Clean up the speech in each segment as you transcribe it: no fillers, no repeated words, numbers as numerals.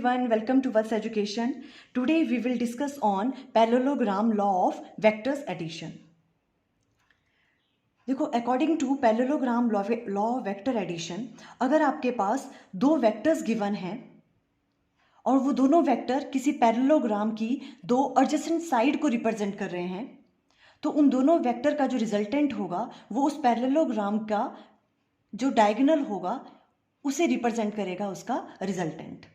everyone, welcome to Vats Education. Today we will discuss on parallelogram law of vectors addition. देखो, according to parallelogram law of vector addition, अगर आपके पास दो vectors given हैं और वो दोनों वेक्टर किसी पैरेललोग्राम की दो एडजेसेंट साइड को रिप्रेजेंट कर रहे हैं, तो उन दोनों वेक्टर का जो रिजल्टेंट होगा वो उस पैरेललोग्राम का जो डायगोनल होगा उसे रिप्रेजेंट करेगा, उसका रिजल्टेंट।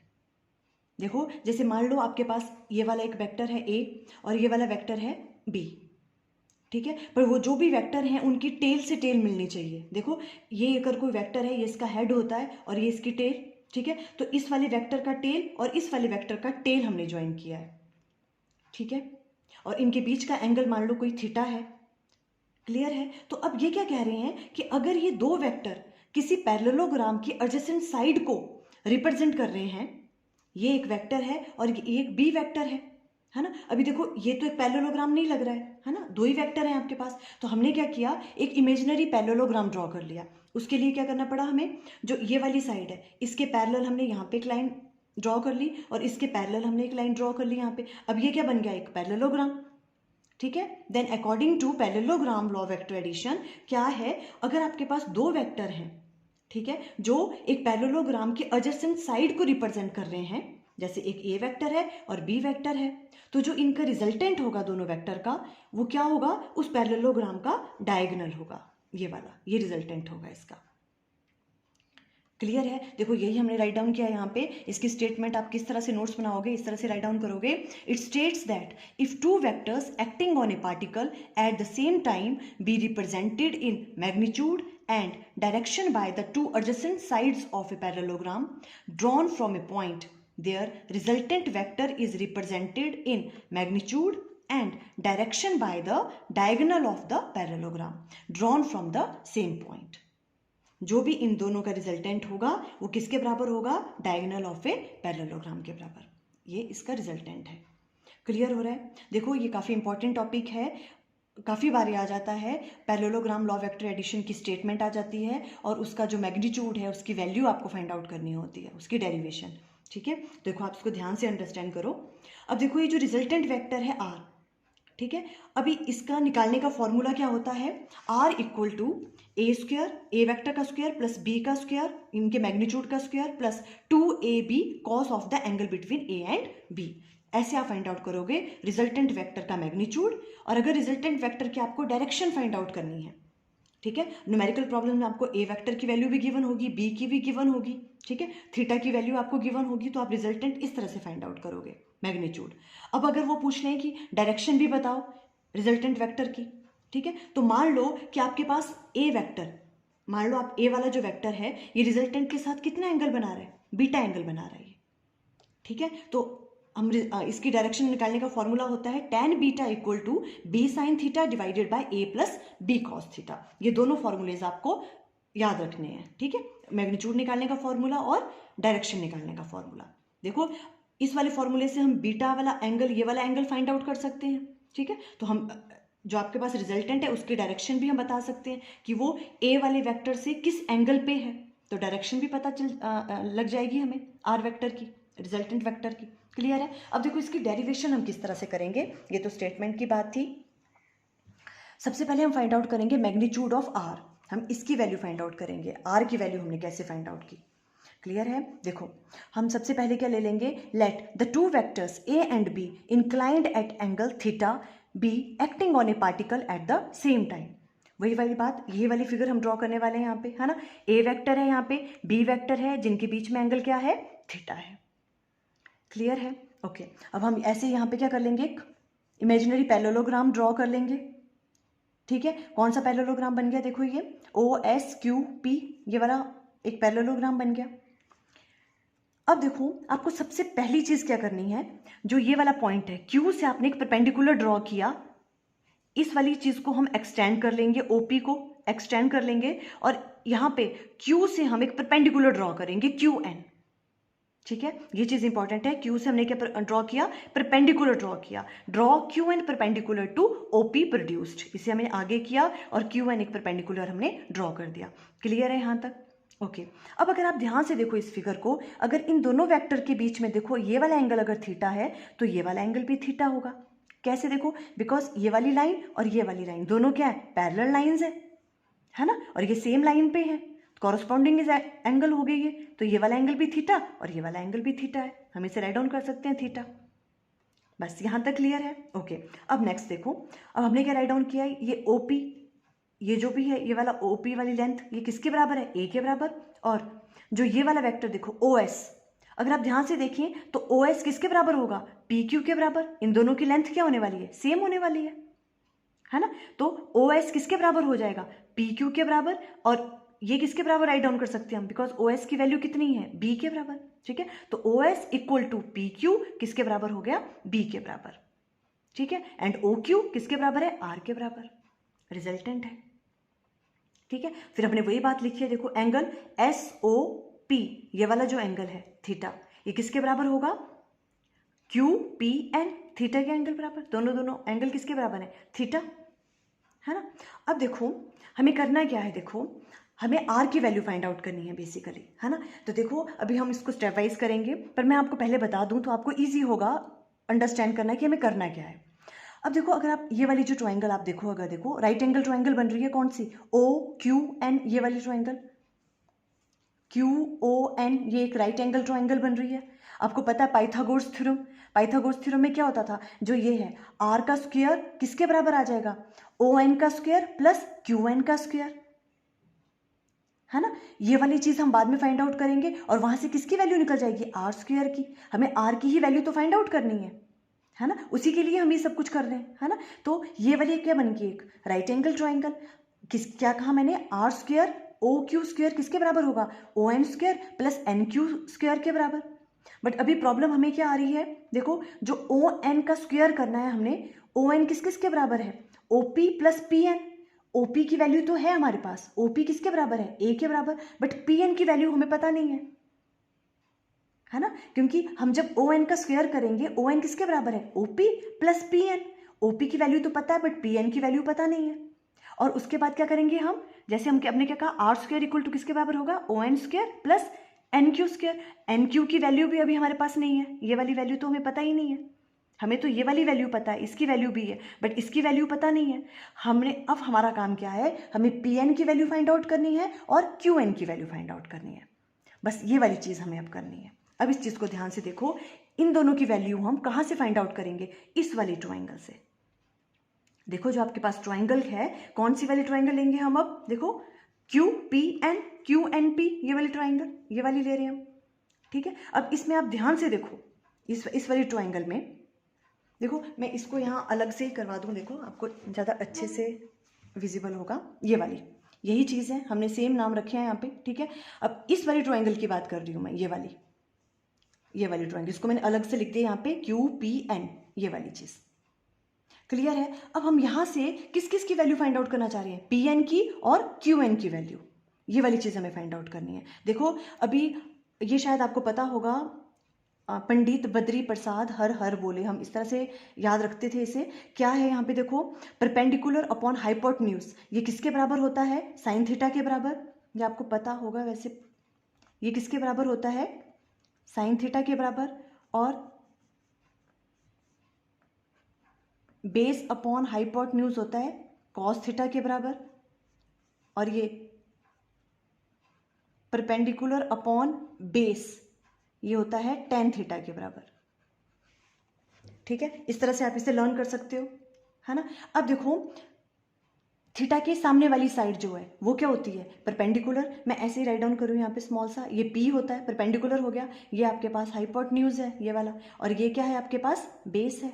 देखो, जैसे मान लो आपके पास ये वाला एक वेक्टर है ए और ये वाला वेक्टर है बी, ठीक है। पर वो जो भी वेक्टर हैं उनकी टेल से टेल मिलनी चाहिए। देखो, ये अगर कोई वेक्टर है, ये इसका हेड होता है और ये इसकी टेल, ठीक है। तो इस वाले वेक्टर का टेल और इस वाले वेक्टर का टेल हमने ज्वाइन किया है, ठीक है। और इनके बीच का एंगल मान लो कोई थीटा है। क्लियर है? तो अब ये क्या कह रहे हैं कि अगर ये दो वेक्टर किसी पैरेललोग्राम की एडजेसेंट साइड को रिप्रेजेंट कर रहे हैं, ये एक वेक्टर है और ये एक बी वेक्टर है ना। अभी देखो, ये तो एक पैरेललोग्राम नहीं लग रहा है ना, दो ही वेक्टर हैं आपके पास। तो हमने क्या किया, एक इमेजिनरी पैरेललोग्राम ड्रॉ कर लिया। उसके लिए क्या करना पड़ा हमें, जो ये वाली साइड है इसके पैरेलल हमने यहाँ पे एक लाइन ड्रॉ कर ली और इसके पैरेलल हमने एक लाइन ड्रॉ कर ली यहाँ पे। अब ये क्या बन गया, एक पैरेललोग्राम, ठीक है। Then according to parallelogram law vector addition क्या है, अगर आपके पास दो वेक्टर हैं, ठीक है, जो एक पैरेललोग्राम की एडजेसेंट साइड को रिप्रेजेंट कर रहे हैं, जैसे एक ए वेक्टर है और बी वेक्टर है, तो जो इनका रिजल्टेंट होगा दोनों वेक्टर का, वो क्या होगा, उस पैरेललोग्राम का डायगोनल होगा। ये वाला, ये रिजल्टेंट होगा इसका। क्लियर है? देखो, यही हमने राइट डाउन किया यहाँ पे। इसकी स्टेटमेंट आप किस तरह से नोट्स बनाओगे, इस तरह से राइट डाउन करोगे। It states that if two vectors acting on A particle at the same time be represented in magnitude and direction by the two adjacent sides of a parallelogram drawn from a point, their resultant vector is represented in magnitude and direction by the diagonal of the parallelogram drawn from the same point. जो भी इन दोनों का resultant होगा वो किसके बराबर होगा, diagonal of a parallelogram के बराबर। ये इसका रिजल्टेंट है। क्लियर हो रहा है? देखो, ये काफ़ी इंपॉर्टेंट टॉपिक है, काफ़ी बार आ जाता है। पैरेललोग्राम लॉ वेक्टर एडिशन की स्टेटमेंट आ जाती है और उसका जो मैग्नीट्यूड है उसकी वैल्यू आपको फाइंड आउट करनी होती है, उसकी डेरिवेशन, ठीक है। देखो, आप इसको ध्यान से अंडरस्टैंड करो। अब देखो, ये जो रिजल्टेंट वेक्टर है आर, ठीक है, अभी इसका निकालने का फॉर्मूला क्या होता है, R equal to A square, A vector का स्क्वायर प्लस बी का स्क्वायर, इनके मैग्नीट्यूड का square plus 2ab cos of the angle between A and B. ऐसे आप फाइंड आउट करोगे रिजल्टेंट वेक्टर का मैग्नीट्यूड। और अगर रिजल्टेंट वेक्टर की आपको डायरेक्शन फाइंड आउट करनी है, ठीक है, न्यूमेरिकल प्रॉब्लम में आपको ए वेक्टर की वैल्यू भी गिवन होगी, बी की भी गिवन होगी, ठीक है, थीटा की वैल्यू आपको गिवन होगी, तो आप रिजल्टेंट इस तरह से फाइंड आउट करोगे, मैग्नीट्यूड। अब अगर वो पूछ लें कि डायरेक्शन भी बताओ रिजल्टेंट वेक्टर की, ठीक है, तो मान लो कि आपके पास ए वेक्टर, मान लो आप ए वाला जो वेक्टर है ये रिजल्टेंट के साथ कितना एंगल बना रहा है, बीटा एंगल बना रहा है, ठीक है। तो हम इसकी डायरेक्शन निकालने का फॉर्मूला होता है tan beta equal to B sine theta divided by A plus B cos theta. ये दोनों फॉर्मूलेज आपको याद रखने हैं, ठीक है, मैग्नीट्यूड निकालने का फॉर्मूला और डायरेक्शन निकालने का फॉर्मूला। देखो, इस वाले फॉर्मूले से हम बीटा वाला एंगल, ये वाला एंगल फाइंड आउट कर सकते हैं, ठीक है। तो हम जो आपके पास रिजल्टेंट है उसकी डायरेक्शन भी हम बता सकते हैं कि वो ए वाले वेक्टर से किस एंगल पे है, तो डायरेक्शन भी पता लग जाएगी हमें आर वेक्टर की, रिजल्टेंट वेक्टर की। क्लियर है? अब देखो, इसकी डेरिवेशन हम किस तरह से करेंगे, ये तो स्टेटमेंट की बात थी। सबसे पहले हम फाइंड आउट करेंगे मैग्नीट्यूड ऑफ आर, हम इसकी वैल्यू फाइंड आउट करेंगे, आर की वैल्यू हमने कैसे फाइंड आउट की। क्लियर है? देखो, हम सबसे पहले क्या ले लेंगे, let the two vectors A and B inclined at angle theta be acting on A particle at the same time. वही वाली बात, ये वाली फिगर हम ड्रॉ करने वाले हैं यहाँ पे, है ना। ए वेक्टर है यहाँ पे, बी वेक्टर है, जिनके बीच में एंगल क्या है, थीटा है। क्लियर है? ओके। अब हम ऐसे यहाँ पे क्या कर लेंगे, एक इमेजिनरी पैरेललोग्राम ड्रॉ कर लेंगे, ठीक है। कौन सा पैरेललोग्राम बन गया, देखो ये OSQP, ये वाला एक पैरेललोग्राम बन गया। अब देखो, आपको सबसे पहली चीज क्या करनी है, जो ये वाला पॉइंट है Q से आपने एक परपेंडिकुलर ड्रॉ किया, इस वाली चीज को हम एक्सटेंड कर लेंगे, OP को एक्सटेंड कर लेंगे और यहाँ पे Q से हम एक परपेंडिकुलर ड्रॉ करेंगे QN, ठीक है। ये चीज इंपॉर्टेंट है, Q से हमने क्या ड्रॉ किया, परपेंडिकुलर ड्रॉ किया, draw QN perpendicular to OP produced, इसे हमने आगे किया और QN एक परपेंडिकुलर हमने ड्रॉ कर दिया। क्लियर है यहाँ तक? ओके अब अगर आप ध्यान से देखो इस फिगर को, अगर इन दोनों वेक्टर के बीच में देखो ये वाला एंगल अगर थीटा है तो ये वाला एंगल भी थीटा होगा। कैसे देखो, बिकॉज ये वाली लाइन और ये वाली लाइन दोनों क्या है, पैरेलल लाइंस है ना, और ये सेम लाइन पे है, कॉरस्पॉन्डिंग इज एंगल हो गई ये, तो ये वाला एंगल भी थीटा और ये वाला एंगल भी थीटा है, हम इसे राइट डाउन कर सकते हैं थीटा। बस यहाँ तक क्लियर है। ओके अब नेक्स्ट देखो, अब हमने क्या राइट डाउन किया है, ये ओपी, ये जो भी है ये वाला ओपी वाली लेंथ ये किसके बराबर है, ए के बराबर, और जो ये वाला वेक्टर देखो ओ एस, अगर आप ध्यान से देखें तो ओ एस किसके बराबर होगा, पी क्यू के बराबर। इन दोनों की लेंथ क्या होने वाली है, सेम होने वाली है ना, तो ओ एस किसके बराबर हो जाएगा, पी क्यू के बराबर, और ये किसके बराबर राइट डाउन कर सकते हैं हम, बिकॉज ओ एस की वैल्यू कितनी है, बी के बराबर। ठीक है, तो O S equal to P Q किसके बराबर हो गया, बी के बराबर। ठीक है, एंड ओ क्यू किसके बराबर है, आर के बराबर, रिजल्टेंट है। ठीक है, फिर हमने वही बात लिखी है, देखो एंगल एस ओ पी, ये वाला जो एंगल है थीटा, ये किसके बराबर होगा, क्यू पी एन, थीटा के एंगल बराबर, दोनों एंगल किसके बराबर है, थीटा, है ना। अब देखो हमें करना क्या है, देखो हमें आर की वैल्यू फाइंड आउट करनी है बेसिकली, है ना। तो देखो अभी हम इसको स्टेप वाइज करेंगे, पर मैं आपको पहले बता दूं तो आपको ईजी होगा अंडरस्टैंड करना कि हमें करना क्या है। अब देखो अगर आप ये वाली जो ट्राइंगल आप देखो, अगर देखो राइट एंगल ट्राइंगल बन रही है कौन सी, ओ क्यू एन, ये वाली ट्राइंगल क्यू ओ एन, ये एक राइट एंगल ट्राइंगल बन रही है। आपको पता है पाइथागोरस थ्योरम, पाइथागोरस थ्योरम में क्या होता था, जो ये है आर का स्क्वायर किसके बराबर आ जाएगा, ओ एन का स्क्वायर प्लस क्यू एन का स्क्वायर, है ना। ये वाली चीज हम बाद में फाइंड आउट करेंगे और वहां से किसकी वैल्यू निकल जाएगी, आर स्क्वायर की। हमें आर की ही वैल्यू तो फाइंड आउट करनी है ना, उसी के लिए हम ये सब कुछ कर रहे हैं, है ना। तो ये वाली क्या बन गई, एक राइट एंगल ट्राइंगल, किस क्या कहा मैंने, R square O Q square किसके बराबर होगा, O N square plus N Q square के बराबर। बट अभी प्रॉब्लम हमें क्या आ रही है, देखो जो ओ एन का स्क्वायर करना है हमने, ओ एन किस किस के बराबर है, O P plus P N, OP की वैल्यू तो है हमारे पास, ओपी किसके बराबर है, ए के बराबर, बट पी एन की वैल्यू हमें पता नहीं है ना, क्योंकि हम जब ओ एन का स्क्वायर करेंगे, ओ एन किसके बराबर है, OP plus P N, OP की वैल्यू तो पता है बट पी एन की वैल्यू पता नहीं है। और उसके बाद क्या करेंगे हम, जैसे हमने क्या कहा, आर स्क्वायर इक्वल टू किसके बराबर होगा, O N square plus N Q square, N Q की वैल्यू भी अभी हमारे पास नहीं है, ये वाली वैल्यू तो हमें पता ही नहीं है, हमें तो ये वाली वैल्यू पता है, इसकी वैल्यू भी है बट इसकी वैल्यू पता नहीं है। हमने अब हमारा काम क्या है, हमें पी एन की वैल्यू फाइंड आउट करनी है और क्यू एन की वैल्यू फाइंड आउट करनी है, बस ये वाली चीज़ हमें अब करनी है। अब इस चीज़ को ध्यान से देखो, इन दोनों की वैल्यू हम कहाँ से फाइंड आउट करेंगे, इस वाली ट्राइंगल से। देखो जो आपके पास ट्राइंगल है, कौन सी वाली ट्राइंगल लेंगे हम, अब देखो Q P N, Q N P, ये वाली ट्राइंगल, ये वाली ले रहे हैं हम। ठीक है, अब इसमें आप ध्यान से देखो, इस वाली ट्राइंगल में देखो, मैं इसको यहाँ अलग से ही करवा दूँ, देखो आपको ज़्यादा अच्छे से विजिबल होगा, ये वाली यही चीज़ है, हमने सेम नाम रखे हैं यहाँ पे। ठीक है, अब इस वाली ट्राइंगल की बात कर रही हूँ मैं, ये वाली ट्राइंगल, इसको मैंने अलग से लिख दिया यहाँ पे क्यू पी एन, ये वाली चीज़ क्लियर है। अब हम यहाँ से किस किस की वैल्यू फाइंड आउट करना चाह रहे हैं, पी एन की और क्यू एन की वैल्यू, ये वाली चीज़ हमें फाइंड आउट करनी है। देखो अभी ये शायद आपको पता होगा, पंडित बद्री प्रसाद हर हर बोले, हम इस तरह से याद रखते थे इसे। क्या है यहाँ पे देखो, परपेंडिकुलर अपॉन हाइपोटेन्यूज, ये किसके बराबर होता है, साइन थीटा के बराबर, ये आपको पता होगा वैसे, ये किसके बराबर होता है, साइन थीटा के बराबर, और बेस अपॉन हाइपोटेन्यूज होता है कॉस थीटा के बराबर, और ये परपेंडिकुलर अपॉन बेस ये होता है टेन थीटा के बराबर। ठीक है, इस तरह से आप इसे लर्न कर सकते हो, है ना। अब देखो थीटा के सामने वाली साइड जो है वो क्या होती है, परपेंडिकुलर, मैं ऐसे ही राइट डाउन करूँ यहाँ पे स्मॉल सा, ये पी होता है, परपेंडिकुलर हो गया, ये आपके पास हाइपोटेन्यूज है ये वाला, और ये क्या है आपके पास, बेस है।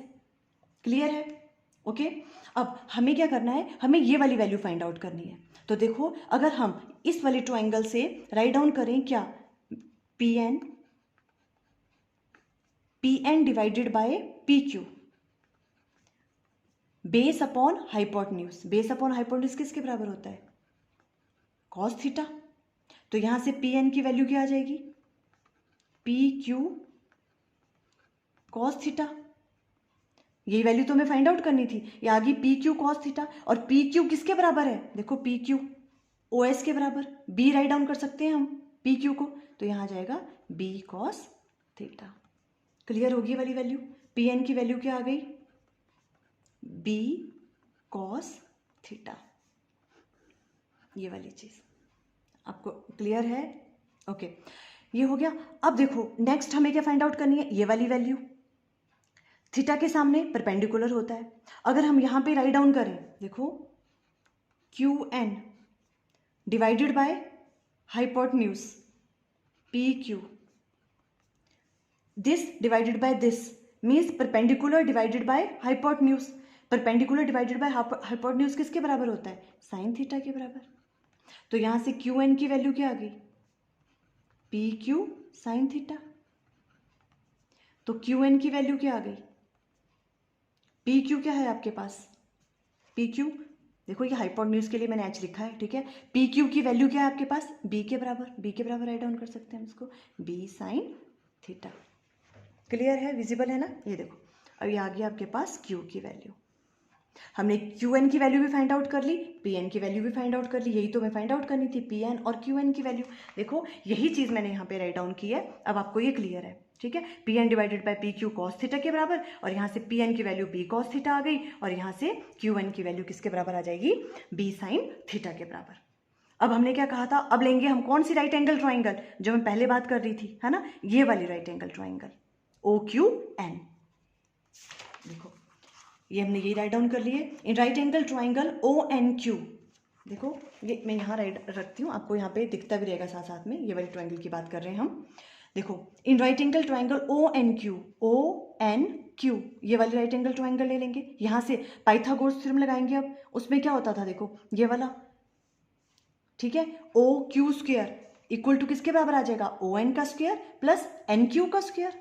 क्लियर है, ओके। अब हमें क्या करना है, हमें ये वाली वैल्यू फाइंड आउट करनी है। तो देखो अगर हम इस वाली ट्राइंगल से राइट डाउन करें क्या, P N divided by P Q, base upon hypotenuse, base upon hypotenuse किसके बराबर होता है, कॉस थीटा। तो यहां से पी एन की वैल्यू क्या आ जाएगी, पी क्यू कॉस थीटा, ये वैल्यू तो हमें फाइंड आउट करनी थी, ये आ गई पी क्यू कॉस थीटा, और पी क्यू किसके बराबर है, देखो पी क्यू ओ एस के बराबर, बी राइट डाउन कर सकते हैं हम पी क्यू को, तो यहाँ आ जाएगा बी कॉस थीटा। क्लियर होगी वाली वैल्यू। पी एन की वैल्यू क्या आ गई, बी कॉस थीटा, ये वाली चीज आपको क्लियर है। ओके, ये हो गया। अब देखो नेक्स्ट हमें क्या फाइंड आउट करनी है, ये वाली वैल्यू। थीटा के सामने परपेंडिकुलर होता है, अगर हम यहां पे राइट डाउन करें, देखो Q N divided by hypotenuse P Q, this divided by this means perpendicular divided by hypotenuse. Perpendicular divided by hypotenuse किसके बराबर होता है, साइन थीटा के बराबर। तो यहां से क्यू एन की वैल्यू क्या आ गई, पी क्यू साइन थीटा। तो क्यू एन की वैल्यू क्या आ गई, पी क्यू क्या है आपके पास, पी क्यू, देखो ये हाइपोटेन्यूज के लिए मैंने एच लिखा है, ठीक है। पी क्यू की वैल्यू क्या है आपके पास, बी के बराबर, बी के बराबर राइट डाउन कर सकते हैं हम इसको, बी साइन थीटा। क्लियर है, विजिबल है ना, ये देखो अब ये आ गया आपके पास क्यू की वैल्यू। हमने क्यू एन की वैल्यू भी फाइंड आउट कर ली, पी एन की वैल्यू भी फाइंड आउट कर ली, यही तो मैं फाइंड आउट करनी थी, पी एन और क्यू एन की वैल्यू। देखो यही चीज मैंने यहाँ पे राइट डाउन की है, अब आपको ये क्लियर है, ठीक है। P N divided by P Q cos theta के बराबर, और यहाँ से पी एन की वैल्यू बी कॉस थीटा आ गई, और यहाँ से क्यू एन की वैल्यू किसके बराबर आ जाएगी, बी साइन थीटा के बराबर। अब हमने क्या कहा था, अब लेंगे हम कौन सी राइट एंगल ट्राइंगल, जो मैं पहले बात कर रही थी, है ना, ये वाली right angle triangle O Q N. देखो ये हमने ये राइट डाउन कर लिए, in right angle triangle O N Q. देखो ये मैं यहाँ राइट रखती हूँ, आपको यहाँ पे दिखता भी रहेगा साथ साथ में, ये वाली ट्राइंगल की बात कर रहे हैं हम। देखो in right angle triangle O N Q, ये वाली राइट एंगल ट्राइंगल ले लेंगे, यहाँ से पाइथागोरस थ्योरम लगाएंगे। अब उसमें क्या होता था, देखो ये वाला, ठीक है, O Q square equal to किसके बराबर आ जाएगा, ओ एन का स्क्वायर प्लस एन क्यू का स्क्वायर,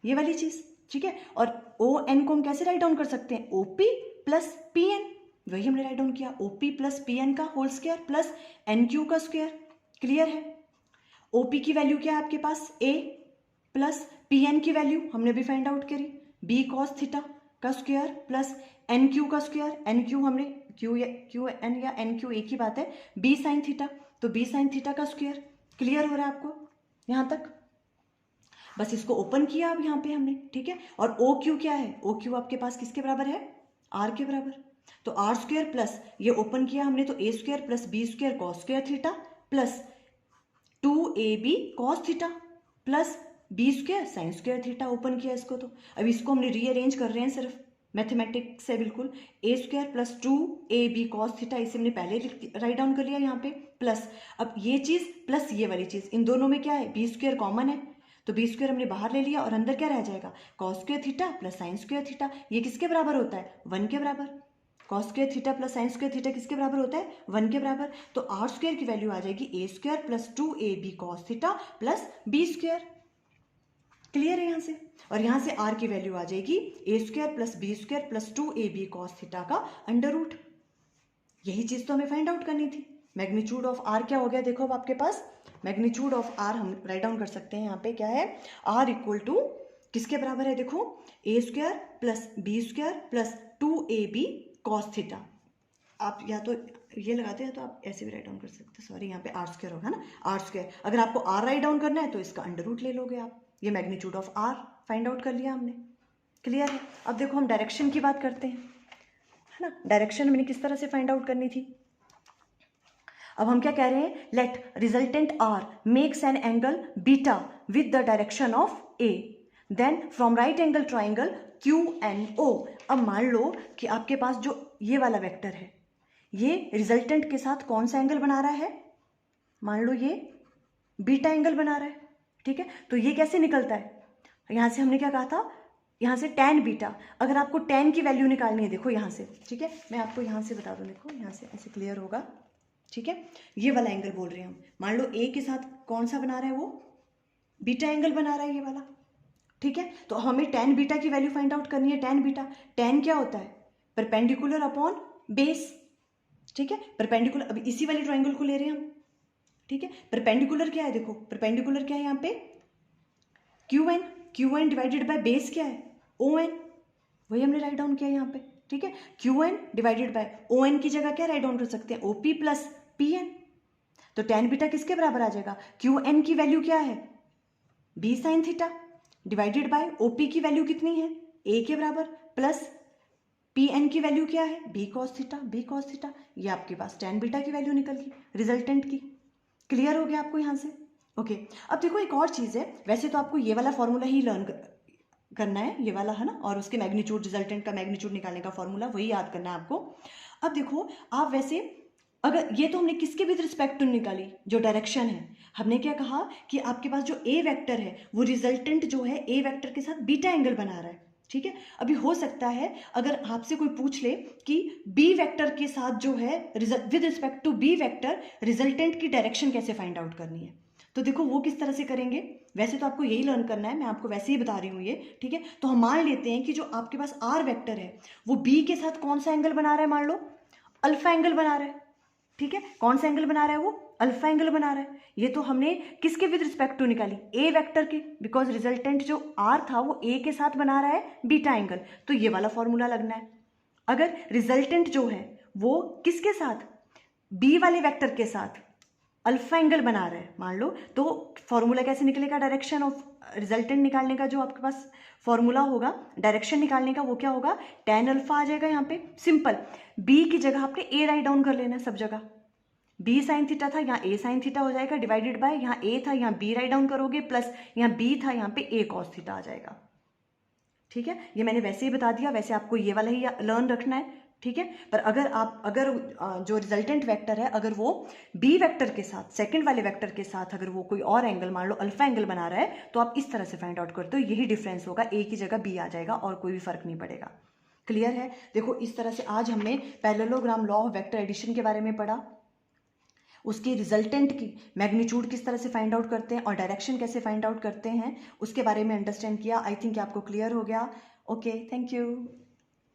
ये वाली चीज, ठीक है। और ओ एन को हम कैसे राइट डाउन कर सकते हैं, ओपी प्लस पी एन, वही हमने राइट डाउन किया, ओपी प्लस पी एन का whole square plus N Q का स्क्वायर। क्लियर है। ओपी की वैल्यू क्या है आपके पास, ए, प्लस पी एन की वैल्यू हमने भी फाइंड आउट करी, बी कॉस थीटा का स्क्वायर प्लस एन क्यू का स्क्वायर, एन क्यू हमने क्यू एन या एन क्यू एक ही बात है, बी साइन थीटा, तो बी साइन थीटा का स्क्वायर। क्लियर हो रहा है आपको यहां तक, बस इसको ओपन किया अब यहाँ पे हमने, ठीक है। और ओ क्यू क्या है, ओ क्यू आपके पास किसके बराबर है, आर के बराबर, तो आर स्क्वायर प्लस ये ओपन किया हमने, तो a square plus b square cos square theta plus 2ab cos theta plus b square sine square theta, open किया इसको। तो अब इसको हमने रीअरेंज कर रहे हैं सिर्फ मैथमेटिक्स से, बिल्कुल a square plus 2ab cos theta, इसे हमने पहले राइट डाउन कर लिया यहाँ पे, प्लस अब ये चीज प्लस ये वाली चीज, इन दोनों में क्या है, बी स्क्वायर कॉमन है, तो बी स्क्वायर हमने बाहर ले लिया, और अंदर क्या रह जाएगा, cos square theta plus sine square theta. ये किसके बराबर होता है, 1 के बराबर। Cos square theta plus sine square theta किसके बराबर होता है, 1 के बराबर। तो आर स्क्वायर की वैल्यू आ जाएगी a square plus 2ab cos theta plus b square. Clear है यहाँ से, और यहाँ से आर की वैल्यू आ जाएगी a square plus b square plus 2ab cos theta का अंडर रूट। यही चीज तो हमें फाइंड आउट करनी थी। मैग्नीट्यूड ऑफ आर क्या हो गया, देखो अब आपके पास मैग्नीट्यूड ऑफ आर हम राइट डाउन कर सकते हैं यहाँ पे, क्या है, आर इक्वल टू किसके बराबर है, देखो a square plus b square plus 2ab cos theta. आप या तो ये लगाते हैं तो आप ऐसे भी राइट डाउन कर सकते हैं, सॉरी यहाँ पे आर स्क्वायर होगा ना, आर स्क्वायर। अगर आपको आर राइट डाउन करना है तो इसका अंडर रूट ले लोगे आप। ये magnitude of R find out कर लिया हमने। क्लियर है। अब देखो हम डायरेक्शन की बात करते हैं, है ना, डायरेक्शन मैंने किस तरह से फाइंड आउट करनी थी। अब हम क्या कह रहे हैं, let resultant R makes an angle beta with the direction of A, then from right angle triangle Q N O. अब मान लो कि आपके पास जो ये वाला वेक्टर है, ये रिजल्टेंट के साथ कौन सा एंगल बना रहा है, मान लो ये बीटा एंगल बना रहा है, ठीक है। तो ये कैसे निकलता है, यहां से हमने क्या कहा था, यहाँ से tan बीटा, अगर आपको tan की वैल्यू निकालनी है, देखो यहाँ से, ठीक है, मैं आपको यहाँ से बता दूँ, देखो यहाँ से ऐसे क्लियर होगा, ठीक है। ये वाला एंगल बोल रहे हैं हम, मान लो ए के साथ कौन सा बना रहा है, वो बीटा एंगल बना रहा है, ये वाला, ठीक है। तो हमें tan बीटा की वैल्यू फाइंड आउट करनी है। tan बीटा, tan क्या होता है, परपेंडिकुलर अपॉन बेस, ठीक है, परपेंडिकुलर। अब इसी वाली ट्राइंगल को ले रहे हैं हम, ठीक है। परपेंडिकुलर क्या है, देखो परपेंडिकुलर क्या है यहाँ पे, Q N divided by base क्या है, ओ एन, वही हमने राइट डाउन किया यहाँ पे, ठीक है। Q N divided by O N की जगह क्या राइट डाउन कर सकते हैं, ओपी प्लस पी एन। तो टेन बीटा किसके बराबर आ जाएगा, क्यू एन की वैल्यू क्या है, B sine theta, divided by OP की वैल्यू कितनी है, ए के बराबर, प्लस पी एन की वैल्यू क्या है, B cos theta, B cos theta. ये आपके पास टेन बीटा की वैल्यू निकल गई रिजल्टेंट की। क्लियर हो गया आपको यहाँ से? ओके। अब देखो एक और चीज़ है, वैसे तो आपको ये वाला फॉर्मूला ही लर्न करना है, ये वाला है ना, और उसके मैग्नीट्यूड, रिजल्टेंट का मैग्नीट्यूड निकालने का फॉर्मूला वही याद करना है आपको। अब देखो आप वैसे, अगर ये तो हमने किसके विद रिस्पेक्ट टू निकाली, जो डायरेक्शन है, हमने क्या कहा कि आपके पास जो ए वेक्टर है वो रिजल्टेंट जो है ए वेक्टर के साथ बीटा एंगल बना रहा है, ठीक है। अभी हो सकता है अगर आपसे कोई पूछ ले कि बी वेक्टर के साथ जो है with respect to B vector resultant की डायरेक्शन कैसे फाइंड आउट करनी है, तो देखो वो किस तरह से करेंगे। वैसे तो आपको यही लर्न करना है, मैं आपको वैसे ही बता रही हूँ ये, ठीक है। तो हम मान लेते हैं कि जो आपके पास आर वेक्टर है वो बी के साथ कौन सा एंगल बना रहा है, मान लो अल्फा एंगल बना रहा है, ठीक है। कौन सा एंगल बना रहा है वो, अल्फा एंगल बना रहा है। ये तो हमने किसके विद रिस्पेक्ट टू निकाली, ए वेक्टर के, बिकॉज रिजल्टेंट जो आर था वो ए के साथ बना रहा है बीटा एंगल, तो ये वाला फॉर्मूला लगना है। अगर रिजल्टेंट जो है वो किसके साथ, बी वाले वेक्टर के साथ अल्फा एंगल बना रहा है मान लो, तो फॉर्मूला कैसे निकलेगा, डायरेक्शन ऑफ रिजल्टेंट निकालने का जो आपके पास फॉर्मूला होगा डायरेक्शन निकालने का, वो क्या होगा, टेन अल्फा आ जाएगा यहाँ पे। सिंपल, बी की जगह आपने ए राइट डाउन कर लेना सब जगह, बी साइन थीटा था यहाँ ए साइन थीटा हो जाएगा, डिवाइडेड बाय यहाँ ए था यहाँ बी राइट डाउन करोगे, प्लस यहाँ बी था यहाँ पे ए कॉस थीटा आ जाएगा, ठीक है। ये मैंने वैसे ही बता दिया, वैसे आपको ये वाला ही लर्न रखना है, ठीक है। पर अगर जो रिजल्टेंट वेक्टर है अगर वो बी वेक्टर के साथ, सेकंड वाले वेक्टर के साथ अगर वो कोई और एंगल मान लो अल्फा एंगल बना रहा है, तो आप इस तरह से फाइंड आउट करते हो, यही डिफरेंस होगा, ए की जगह बी आ जाएगा और कोई भी फर्क नहीं पड़ेगा। क्लियर है? देखो इस तरह से आज हमने parallelogram law of vector addition के बारे में पढ़ा, उसके रिजल्टेंट की मैग्नीट्यूड किस तरह से फाइंड आउट करते हैं और डायरेक्शन कैसे फाइंड आउट करते हैं उसके बारे में अंडरस्टैंड किया। आई थिंक आपको क्लियर हो गया। Okay, thank you.